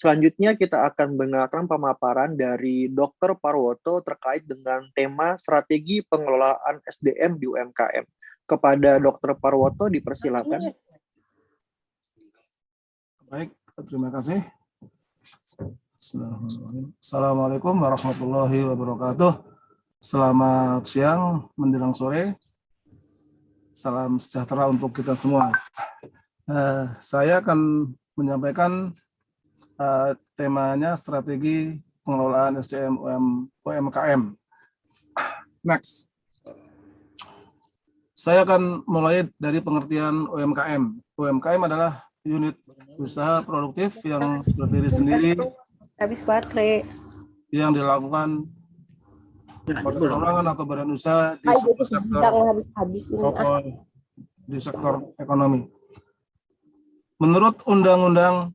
Selanjutnya kita akan mendengarkan pemaparan dari Dr. Parwoto terkait dengan tema strategi pengelolaan SDM di UMKM. Kepada Dr. Parwoto dipersilakan. Baik, terima kasih. Bismillahirrahmanirrahim. Assalamualaikum warahmatullahi wabarakatuh. Selamat siang menjelang sore. Salam sejahtera untuk kita semua. Saya akan menyampaikan temanya strategi pengelolaan SDM UMKM. Next. Saya akan mulai dari pengertian UMKM. UMKM adalah unit usaha produktif yang berdiri sendiri, habis baterai, yang dilakukan perorangan atau badan usaha di sektor ekonomi. Menurut Undang-Undang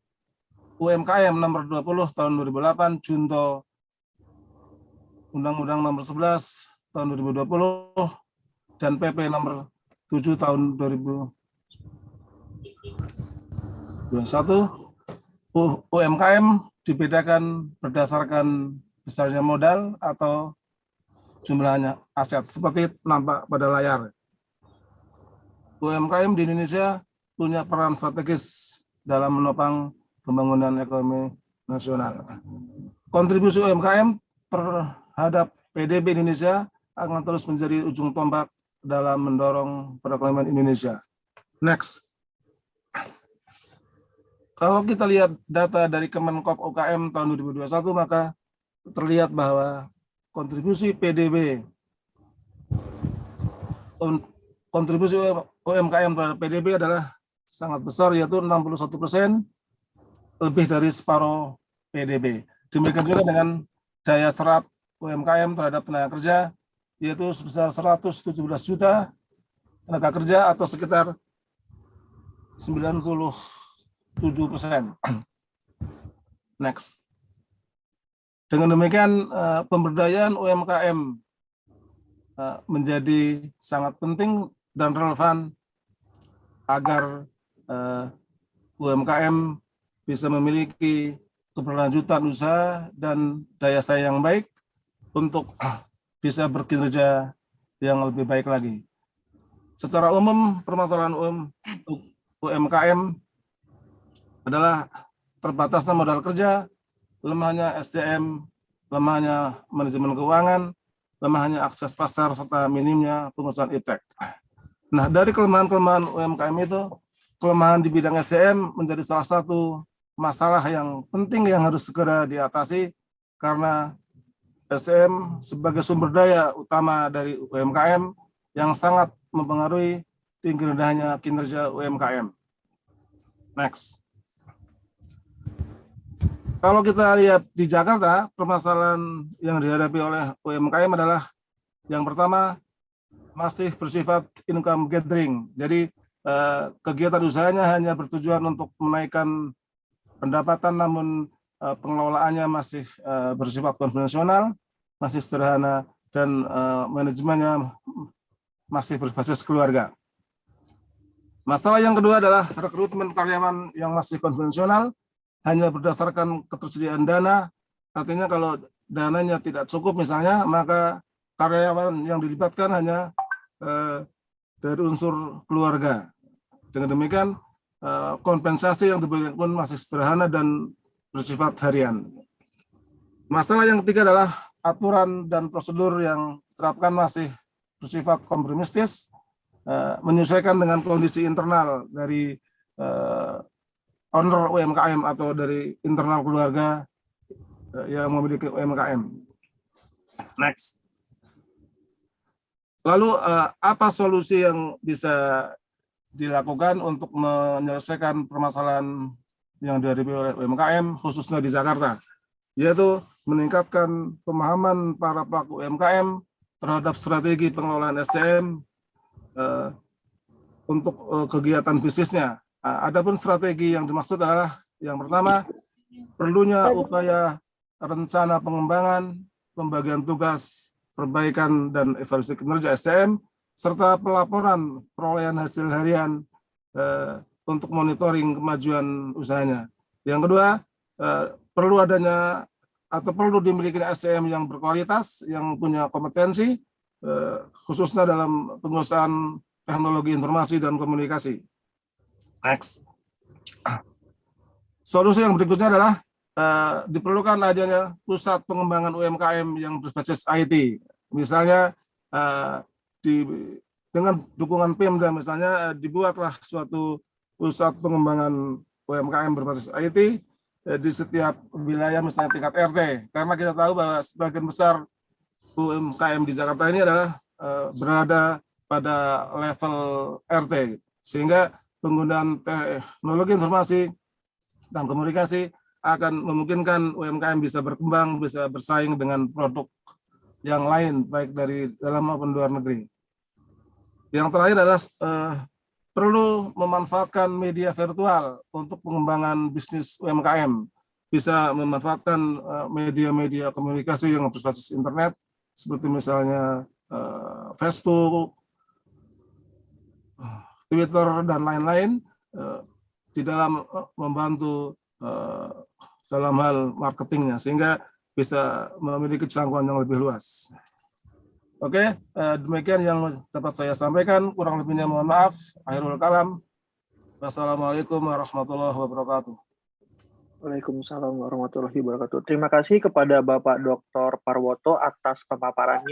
UMKM Nomor 20 Tahun 2008, Junto Undang-Undang Nomor 11 Tahun 2020 dan PP Nomor 7 Tahun 2021, UMKM dibedakan berdasarkan besarnya modal atau jumlahnya aset, seperti nampak pada layar. UMKM di Indonesia punya peran strategis dalam menopang pembangunan ekonomi nasional. Kontribusi UMKM terhadap PDB Indonesia akan terus menjadi ujung tombak dalam mendorong perekonomian Indonesia. Next. Kalau kita lihat data dari Kemenkop UKM tahun 2021, maka terlihat bahwa kontribusi PDB, kontribusi UMKM terhadap PDB adalah sangat besar, yaitu 61%, lebih dari separuh PDB. Demikian juga dengan daya serap UMKM terhadap tenaga kerja, yaitu sebesar 117 juta tenaga kerja atau sekitar 97%. Next. Dengan demikian, pemberdayaan UMKM menjadi sangat penting dan relevan agar UMKM bisa memiliki keberlanjutan usaha dan daya saing yang baik untuk bisa berkinerja yang lebih baik lagi. Secara umum, permasalahan UMKM adalah terbatasnya modal kerja, lemahnya SDM, lemahnya manajemen keuangan, lemahnya akses pasar, serta minimnya pengusahaan iptek. Nah, dari kelemahan-kelemahan UMKM itu, kelemahan di bidang SDM menjadi salah satu masalah yang penting yang harus segera diatasi, karena SDM sebagai sumber daya utama dari UMKM yang sangat mempengaruhi tinggi rendahnya kinerja UMKM. Next. Kalau kita lihat di Jakarta, permasalahan yang dihadapi oleh UMKM adalah yang pertama, masih bersifat income gathering. Jadi kegiatan usahanya hanya bertujuan untuk menaikkan pendapatan, namun pengelolaannya masih bersifat konvensional, masih sederhana, dan manajemennya masih berbasis keluarga. Masalah yang kedua adalah rekrutmen karyawan yang masih konvensional, hanya berdasarkan ketersediaan dana. Artinya kalau dananya tidak cukup misalnya, maka karyawan yang dilibatkan hanya dari unsur keluarga. Dengan demikian, kompensasi yang diberikan pun masih sederhana dan bersifat harian. Masalah yang ketiga adalah aturan dan prosedur yang diterapkan masih bersifat kompromistis, menyesuaikan dengan kondisi internal dari owner UMKM atau dari internal keluarga yang memiliki UMKM. Next. Lalu apa solusi yang bisa dilakukan untuk menyelesaikan permasalahan yang dihadapi oleh UMKM khususnya di Jakarta, yaitu meningkatkan pemahaman para pelaku UMKM terhadap strategi pengelolaan SDM untuk kegiatan bisnisnya. Adapun strategi yang dimaksud adalah yang pertama, perlunya upaya rencana pengembangan, pembagian tugas, perbaikan dan evaluasi kinerja SDM, serta pelaporan perolehan hasil harian untuk monitoring kemajuan usahanya. Yang kedua, perlu adanya atau perlu dimiliki SDM yang berkualitas, yang punya kompetensi, khususnya dalam penguasaan teknologi informasi dan komunikasi. Next. Solusi yang berikutnya adalah diperlukan adanya pusat pengembangan UMKM yang berbasis IT. Misalnya dengan dukungan Pemda misalnya dibuatlah suatu pusat pengembangan UMKM berbasis IT di setiap wilayah misalnya tingkat RT. Karena kita tahu bahwa sebagian besar UMKM di Jakarta ini adalah berada pada level RT. Sehingga penggunaan teknologi informasi dan komunikasi akan memungkinkan UMKM bisa berkembang, bisa bersaing dengan produk yang lain, baik dari dalam maupun luar negeri. Yang terakhir adalah perlu memanfaatkan media virtual untuk pengembangan bisnis UMKM. Bisa memanfaatkan media-media komunikasi yang berbasis internet, seperti misalnya Facebook, Twitter, dan lain-lain, di dalam membantu dalam hal marketingnya, sehingga bisa memiliki jangkauan yang lebih luas. Oke, demikian yang dapat saya sampaikan. Kurang lebihnya mohon maaf. Akhirul kalam. Wassalamualaikum warahmatullahi wabarakatuh. Waalaikumsalam warahmatullahi wabarakatuh. Terima kasih kepada Bapak Dr. Parwoto atas pemaparannya.